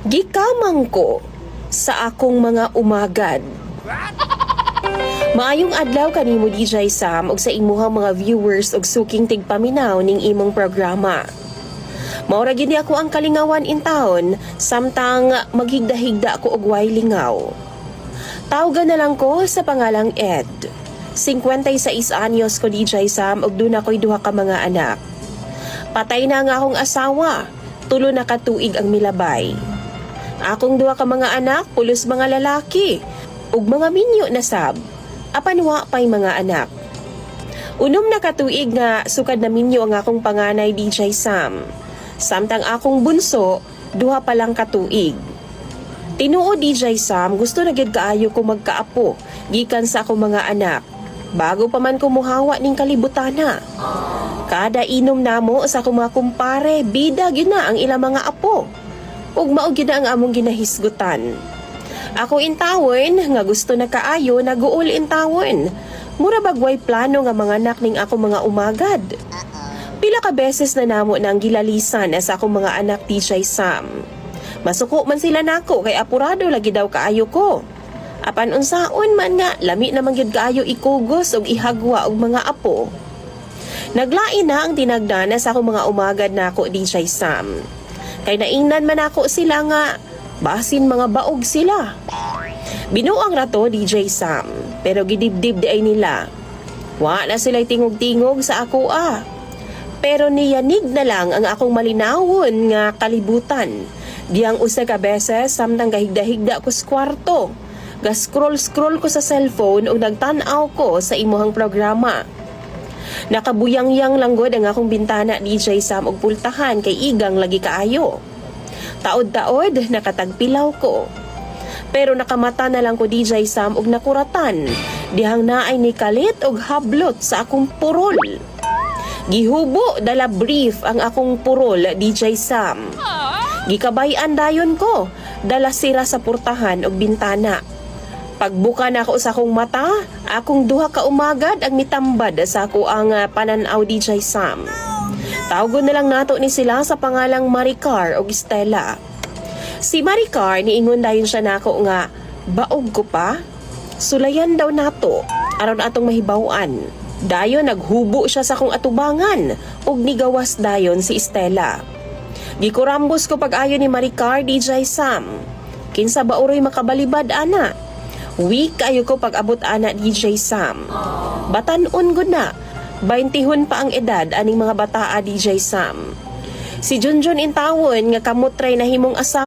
Gikamang ko sa akong mga umagad. Maayong adlaw kanimo DJ Sam ug sa imuhang mga viewers ug suking tigpaminaw ning imong programa. Maura gid ako ang kalingawan in town samtang maghigda-higda ko og way lingaw. Tawgan na lang ko sa pangalang Ed. 56 anyos ko DJ Sam ug duna ko'y duha ka mga anak. Patay na nga akong asawa, tulo na katuig ang milabay. Akong duha ka mga anak, pulos mga lalaki, ug mga minyo na sab. Apan wa pay mga anak. Unom na katuig nga sukad na minyo ang akong panganay DJ Sam. Samtang akong bunso, duha pa lang katuig. Tinuod DJ Sam, gusto na gid kaayo ko magkaapo gikan sa akong mga anak. Bago pa man ko muhawa ning kalibutana. Kada inom namo sa akong mga kumpare, bida gyud na ang ilang mga apo. Ug mao gyud na ang among ginahisgutan. Ako intawon nga gusto na kaayo naguol intawon. Mura bagway plano nga mga anak ning ako mga umagad. Pila ka beses na namo nang gilalisan sa akong mga anak DJ Sam. Masuko man sila nako kay apurado lagi daw kaayo ko. Apan unsaon man nga lami naman gyud kaayo ikugos og ihagwa og mga apo. Naglain na ang tinagdana sa akong mga umagad nako DJ Sam. Kay naingnan man ako sila nga basin mga baog sila. Binuang rato DJ Sam, pero gidibdib di ay nila. Wa na sila'y tingog-tingog sa ako Pero niyanig na lang ang akong malinawon nga kalibutan. Diyang usa ka beses samtang gahigda-higda ko sa kwarto. Ga-scroll-scroll ko sa cellphone o nagtanaw ko sa imuhang programa. Nakabuyang-yang lang god ang akong bintana DJ Sam og pultahan kay igang lagi kaayo. Taod-taod nakatagpilaw ko. Pero nakamata na lang ko DJ Sam og nakuratan. Dihang naay ni kalit og hablot sa akong purol. Gihubo dala brief ang akong purol DJ Sam. Gikabayan dayon ko, dala sira sa purtahan og bintana. Pagbuka na ako sa akong mata, akong duha ka umagad ang mitambad sa ako ang pananaw DJ Sam. Tawgon na lang nato ni sila sa pangalang Maricar o Stella. Si Maricar niingon dayon siya nako nga, baog ko pa? Sulayan daw nato, aron atong mahibawan. Dayon naghubo siya sa akong atubangan ug nigawas dayon si Stella. Gikurambos ko pag-ayo ni Maricar DJ Sam. Kinsa ba uroy makabalibad ana? Weak kayo ko pag-abot ana DJ Sam. Batan-on gud na. 20 pa ang edad aning mga bataa DJ Sam. Si Junjun intawon nga kamutray na himong asawa